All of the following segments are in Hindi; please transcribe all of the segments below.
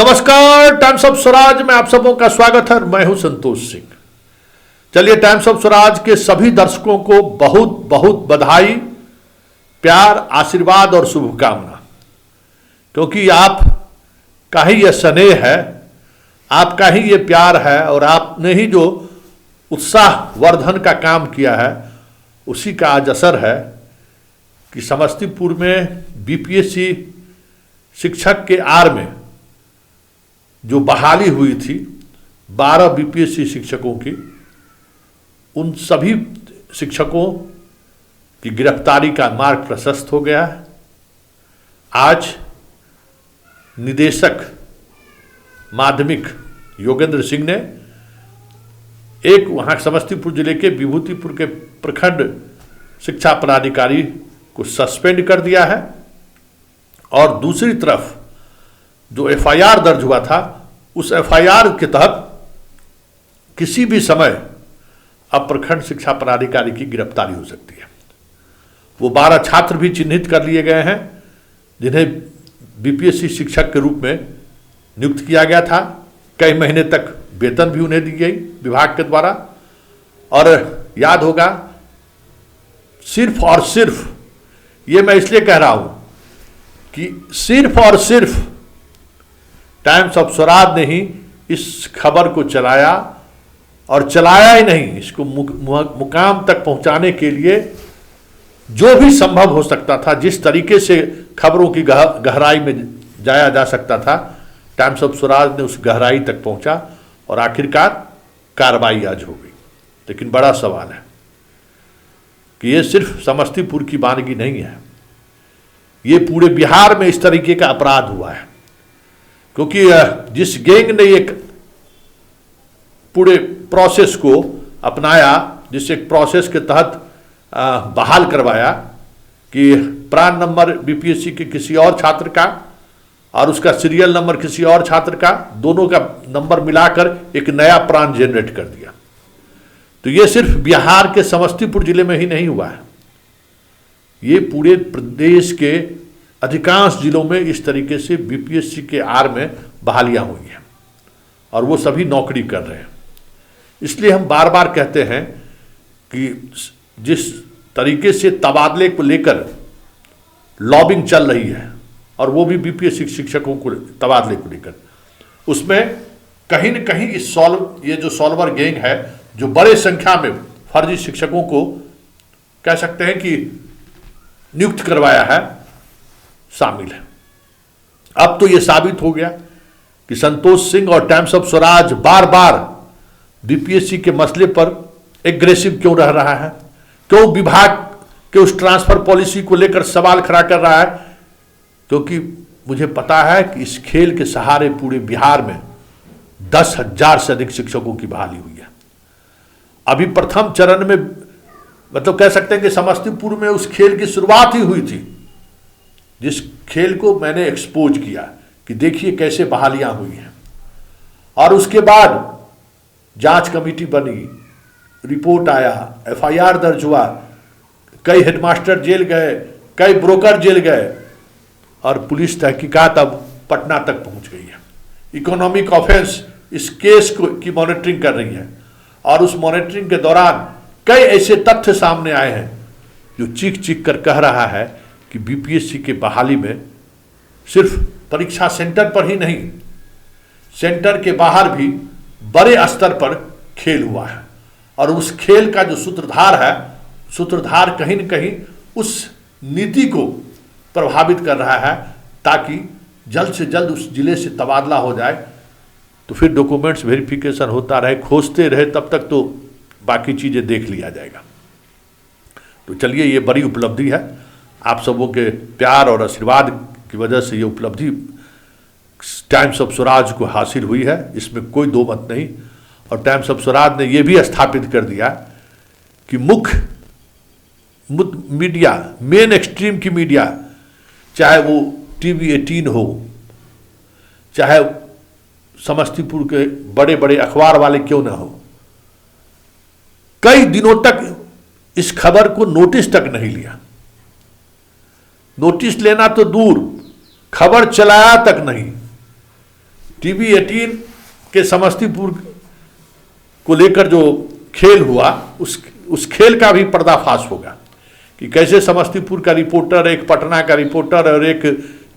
नमस्कार, टाइम्स ऑफ स्वराज में आप सबों का स्वागत है। मैं हूं संतोष सिंह। चलिए, टाइम्स ऑफ स्वराज के सभी दर्शकों को बहुत बहुत बधाई, प्यार, आशीर्वाद और शुभकामना। क्योंकि आपका ही यह स्नेह है, आपका ही ये प्यार है और आपने ही जो उत्साहवर्धन का काम किया है, उसी का आज असर है कि समस्तीपुर में बीपीएससी शिक्षक के आड़ में जो बहाली हुई थी 12 बीपीएससी शिक्षकों की, उन सभी शिक्षकों की गिरफ्तारी का मार्ग प्रशस्त हो गया है। आज निदेशक माध्यमिक योगेंद्र सिंह ने एक वहाँ समस्तीपुर जिले के विभूतिपुर के प्रखंड शिक्षा पदाधिकारी को सस्पेंड कर दिया है और दूसरी तरफ जो एफआईआर दर्ज हुआ था, उस एफआईआर के तहत किसी भी समय अब प्रखंड शिक्षा पदाधिकारी की गिरफ्तारी हो सकती है। वो 12 छात्र भी चिन्हित कर लिए गए हैं जिन्हें बीपीएससी शिक्षक के रूप में नियुक्त किया गया था। कई महीने तक वेतन भी उन्हें दी गई विभाग के द्वारा। और याद होगा, सिर्फ और सिर्फ, ये मैं इसलिए कह रहा हूं कि सिर्फ और सिर्फ टाइम्स ऑफ स्वराज ने ही इस खबर को चलाया, और चलाया ही नहीं, इसको मुकाम तक पहुंचाने के लिए जो भी संभव हो सकता था, जिस तरीके से खबरों की गहराई में जाया जा सकता था, टाइम्स ऑफ स्वराज ने उस गहराई तक पहुंचा और आखिरकार कार्रवाई आज हो गई। लेकिन बड़ा सवाल है कि ये सिर्फ समस्तीपुर की वानगी नहीं है, ये पूरे बिहार में इस तरीके का अपराध हुआ है। क्योंकि जिस गैंग ने एक पूरे प्रोसेस को अपनाया, जिस एक प्रोसेस के तहत बहाल करवाया कि प्रान नंबर बीपीएससी के किसी और छात्र का और उसका सीरियल नंबर किसी और छात्र का, दोनों का नंबर मिलाकर एक नया प्रान जनरेट कर दिया। तो ये सिर्फ बिहार के समस्तीपुर जिले में ही नहीं हुआ है, ये पूरे प्रदेश के अधिकांश जिलों में इस तरीके से बीपीएससी के आड़ में बहालियां हुई हैं और वो सभी नौकरी कर रहे हैं। इसलिए हम बार बार कहते हैं कि जिस तरीके से तबादले को लेकर लॉबिंग चल रही है, और वो भी बीपीएससी शिक्षकों को तबादले को लेकर, उसमें कहीं न कहीं ये जो सॉल्वर गैंग है, जो बड़े संख्या में फर्जी शिक्षकों को कह सकते हैं कि नियुक्त करवाया है, शामिल है। अब तो यह साबित हो गया कि संतोष सिंह और times of Swaraj bar bar BPSC के मसले पर एग्रेसिव क्यों रह रहा है, क्यों विभाग के उस ट्रांसफर पॉलिसी को लेकर सवाल खड़ा कर रहा है। क्योंकि मुझे पता है कि इस खेल के सहारे पूरे बिहार में 10,000 से अधिक शिक्षकों की बहाली हुई है। अभी प्रथम चरण में, मतलब कह सकते हैं कि समस्तीपुर में उस खेल की शुरुआत ही हुई थी, जिस खेल को मैंने एक्सपोज किया कि देखिए कैसे बहालियां हुई हैं। और उसके बाद जांच कमेटी बनी, रिपोर्ट आया, एफआईआर दर्ज हुआ, कई हेडमास्टर जेल गए, कई ब्रोकर जेल गए, और पुलिस तहकीकात अब पटना तक पहुंच गई है। इकोनॉमिक ऑफेंस इस केस की मॉनिटरिंग कर रही है, और उस मॉनिटरिंग के दौरान कई ऐसे तथ्य सामने आए हैं जो चीख चीख कर कह रहा है कि बीपीएससी के बहाली में सिर्फ परीक्षा सेंटर पर ही नहीं, सेंटर के बाहर भी बड़े स्तर पर खेल हुआ है। और उस खेल का जो सूत्रधार है, सूत्रधार कहीं न कहीं उस नीति को प्रभावित कर रहा है, ताकि जल्द से जल्द उस जिले से तबादला हो जाए, तो फिर डॉक्यूमेंट्स वेरिफिकेशन होता रहे, खोजते रहे, तब तक तो बाकी चीज़ें देख लिया जाएगा। तो चलिए, ये बड़ी उपलब्धि है, आप सबों के प्यार और आशीर्वाद की वजह से ये उपलब्धि टाइम्स ऑफ स्वराज को हासिल हुई है, इसमें कोई दो मत नहीं। और टाइम्स ऑफ स्वराज ने यह भी स्थापित कर दिया कि मुख्य मीडिया, मेन एक्सट्रीम की मीडिया, चाहे वो टीवी 18 हो, चाहे समस्तीपुर के बड़े बड़े अखबार वाले क्यों ना हो, कई दिनों तक इस खबर को नोटिस तक नहीं लिया। नोटिस लेना तो दूर, खबर चलाया तक नहीं। टीवी 18 के समस्तीपुर को लेकर जो खेल हुआ, उस खेल का भी पर्दाफाश होगा कि कैसे समस्तीपुर का रिपोर्टर, एक पटना का रिपोर्टर और एक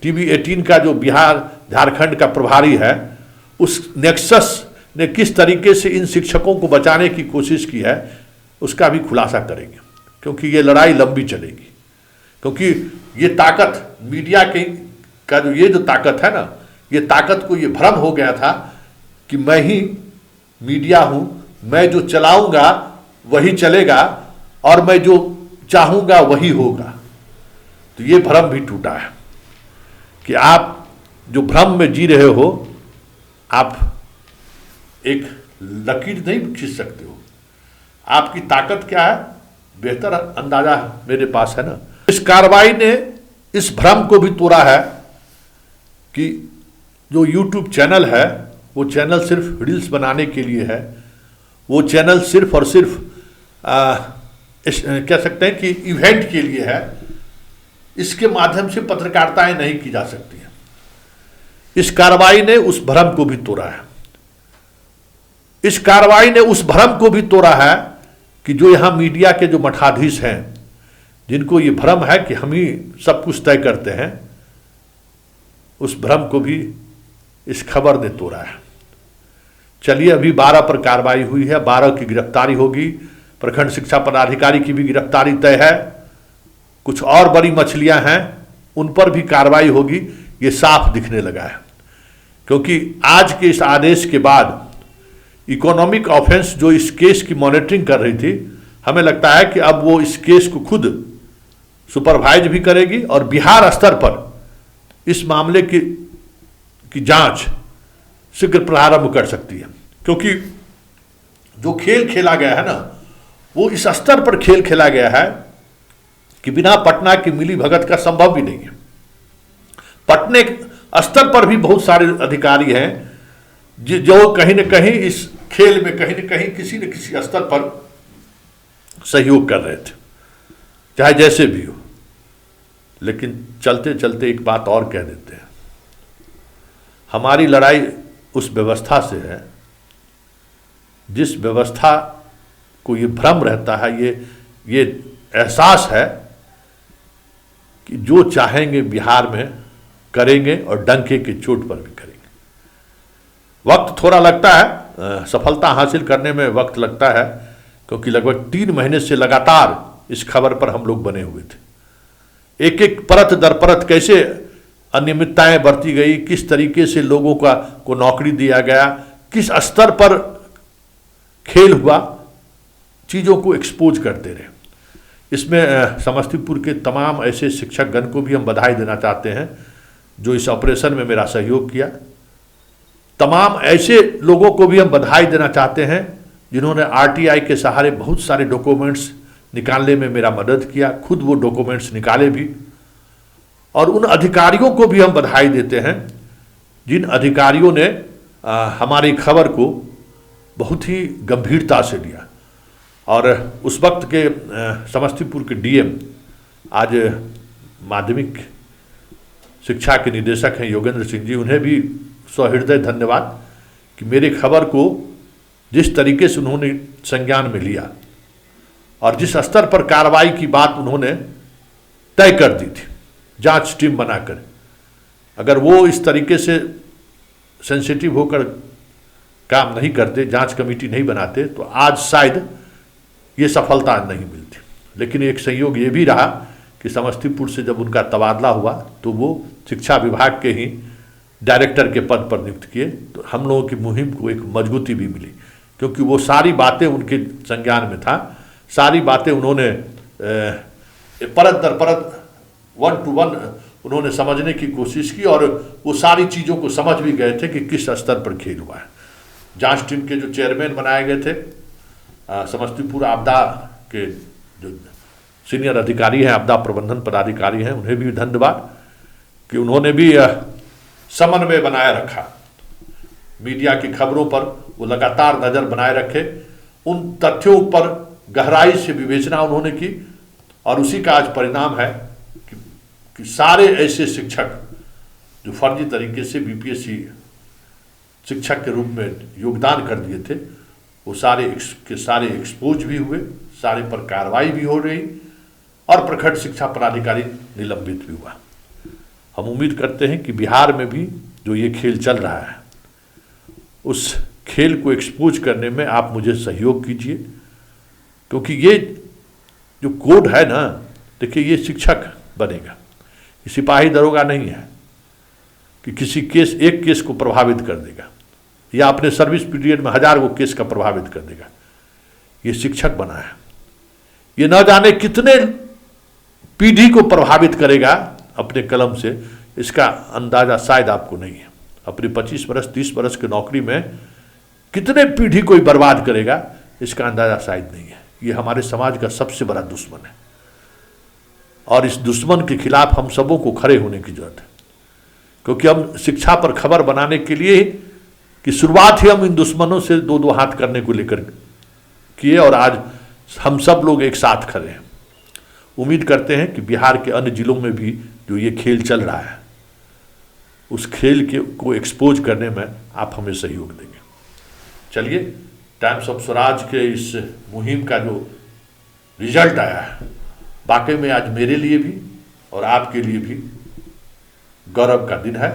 टीवी 18 का जो बिहार झारखंड का प्रभारी है, उस नेक्सस ने किस तरीके से इन शिक्षकों को बचाने की कोशिश की है, उसका भी खुलासा करेंगे। क्योंकि ये लड़ाई लंबी चलेगी, क्योंकि ये ताकत मीडिया का जो ये जो ताकत है ना, ये ताकत को ये भ्रम हो गया था कि मैं ही मीडिया हूं, मैं जो चलाऊंगा वही चलेगा और मैं जो चाहूंगा वही होगा। तो ये भ्रम भी टूटा है कि आप जो भ्रम में जी रहे हो, आप एक लकीर नहीं खींच सकते हो। आपकी ताकत क्या है, बेहतर अंदाजा मेरे पास है ना। इस कार्रवाई ने इस भ्रम को भी तोड़ा है कि जो YouTube चैनल है, वो चैनल सिर्फ रील्स बनाने के लिए है, वो चैनल सिर्फ और सिर्फ कह सकते हैं कि इवेंट के लिए है। इसके माध्यम से पत्रकारिताएं नहीं की जा सकती हैं। इस कार्रवाई ने उस भ्रम को भी तोड़ा है। इस कार्रवाई ने उस भ्रम को भी तोड़ा है कि जो यहां मीडिया के जो मठाधीश हैं, जिनको ये भ्रम है कि हम ही सब कुछ तय करते हैं, उस भ्रम को भी इस खबर ने तोड़ा है। चलिए, अभी 12 पर कार्रवाई हुई है, 12 की गिरफ्तारी होगी। प्रखंड शिक्षा पदाधिकारी की भी गिरफ्तारी तय है। कुछ और बड़ी मछलियां हैं, उन पर भी कार्रवाई होगी। ये साफ दिखने लगा है, क्योंकि आज के इस आदेश के बाद इकोनॉमिक ऑफेंस जो इस केस की मॉनिटरिंग कर रही थी, हमें लगता है कि अब वो इस केस को खुद सुपरवाइज भी करेगी और बिहार स्तर पर इस मामले की जांच शीघ्र प्रारंभ कर सकती है। क्योंकि जो खेल खेला गया है ना, वो इस स्तर पर खेल खेला गया है कि बिना पटना की मिली भगत का संभव भी नहीं है। पटने स्तर पर भी बहुत सारे अधिकारी हैं जो कहीं न कहीं इस खेल में कहीं न कहीं किसी न किसी स्तर पर सहयोग कर रहे थे, चाहे जैसे भी हो। लेकिन चलते चलते एक बात और कह देते हैं, हमारी लड़ाई उस व्यवस्था से है जिस व्यवस्था को ये भ्रम रहता है, ये एहसास है कि जो चाहेंगे बिहार में करेंगे और डंके की चोट पर भी करेंगे। वक्त थोड़ा लगता है, सफलता हासिल करने में वक्त लगता है, क्योंकि लगभग 3 महीने से लगातार इस खबर पर हम लोग बने हुए थे। एक एक परत दर परत कैसे अनियमितताएं बरती गई, किस तरीके से लोगों को नौकरी दिया गया, किस स्तर पर खेल हुआ, चीज़ों को एक्सपोज करते रहे। इसमें समस्तीपुर के तमाम ऐसे शिक्षकगण को भी हम बधाई देना चाहते हैं जो इस ऑपरेशन में मेरा सहयोग किया। तमाम ऐसे लोगों को भी हम बधाई देना चाहते हैं जिन्होंने RTI के सहारे बहुत सारे डॉक्यूमेंट्स निकालने में मेरा मदद किया, खुद वो डॉक्यूमेंट्स निकाले भी। और उन अधिकारियों को भी हम बधाई देते हैं जिन अधिकारियों ने हमारी खबर को बहुत ही गंभीरता से लिया। और उस वक्त के समस्तीपुर के DM, आज माध्यमिक शिक्षा के निदेशक हैं योगेंद्र सिंह जी, उन्हें भी सहृदय धन्यवाद कि मेरे खबर को जिस तरीके से उन्होंने संज्ञान में लिया और जिस स्तर पर कार्रवाई की बात उन्होंने तय कर दी थी जांच टीम बनाकर। अगर वो इस तरीके से सेंसिटिव होकर काम नहीं करते, जांच कमेटी नहीं बनाते, तो आज शायद ये सफलता नहीं मिलती। लेकिन एक संयोग ये भी रहा कि समस्तीपुर से जब उनका तबादला हुआ तो वो शिक्षा विभाग के ही डायरेक्टर के पद पर नियुक्त किए, तो हम लोगों की मुहिम को एक मजबूती भी मिली, क्योंकि वो सारी बातें उनके संज्ञान में था। सारी बातें उन्होंने परत दर परत 1 to 1 उन्होंने समझने की कोशिश की और वो सारी चीज़ों को समझ भी गए थे कि किस स्तर पर खेल हुआ है। जांच टीम के जो चेयरमैन बनाए गए थे, समस्तीपुर आपदा के जो सीनियर अधिकारी हैं, आपदा प्रबंधन पदाधिकारी हैं, उन्हें भी धन्यवाद कि उन्होंने भी समन्वय बनाए रखा। मीडिया की खबरों पर वो लगातार नज़र बनाए रखे, उन तथ्यों पर गहराई से विवेचना उन्होंने की और उसी का आज परिणाम है कि सारे ऐसे शिक्षक जो फर्जी तरीके से BPSC शिक्षक के रूप में योगदान कर दिए थे, वो सारे के सारे एक्सपोज भी हुए, सारे पर कार्रवाई भी हो रही और प्रखंड शिक्षा पदाधिकारी निलंबित भी हुआ। हम उम्मीद करते हैं कि बिहार में भी जो ये खेल चल रहा है, उस खेल को एक्सपोज करने में आप मुझे सहयोग कीजिए, क्योंकि ये जो कोड है ना, देखिए ये शिक्षक बनेगा, ये सिपाही दरोगा नहीं है कि किसी केस एक केस को प्रभावित कर देगा या अपने सर्विस पीरियड में 1000 को केस का प्रभावित कर देगा। ये शिक्षक बना है, ये न जाने कितने पीढ़ी को प्रभावित करेगा अपने कलम से, इसका अंदाजा शायद आपको नहीं है। अपनी 25 वर्ष 30 वर्ष की नौकरी में कितने पीढ़ी को बर्बाद करेगा, इसका अंदाजा शायद नहीं है। ये हमारे समाज का सबसे बड़ा दुश्मन है और इस दुश्मन के खिलाफ हम सबों को खड़े होने की जरूरत है, क्योंकि हम शिक्षा पर खबर बनाने के लिए कि शुरुआत ही हम इन दुश्मनों से दो दो हाथ करने को लेकर किए और आज हम सब लोग एक साथ खड़े हैं। उम्मीद करते हैं कि बिहार के अन्य जिलों में भी जो ये खेल चल रहा है, उस खेल को एक्सपोज करने में आप हमें सहयोग देंगे। चलिए, टाइम्स ऑफ स्वराज के इस मुहिम का जो रिजल्ट आया है, वाकई में आज मेरे लिए भी और आपके लिए भी गौरव का दिन है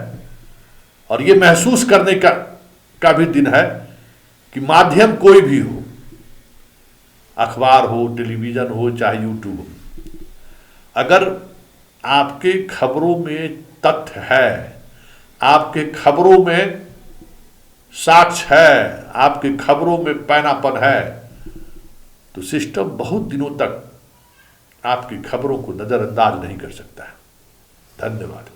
और ये महसूस करने का भी दिन है कि माध्यम कोई भी हो, अखबार हो, टेलीविज़न हो, चाहे यूट्यूब हो, अगर आपके खबरों में तथ्य है, आपके खबरों में साक्ष्य है, आपके खबरों में पैनापन है, तो सिस्टम बहुत दिनों तक आपकी खबरों को नज़रअंदाज नहीं कर सकता है। धन्यवाद।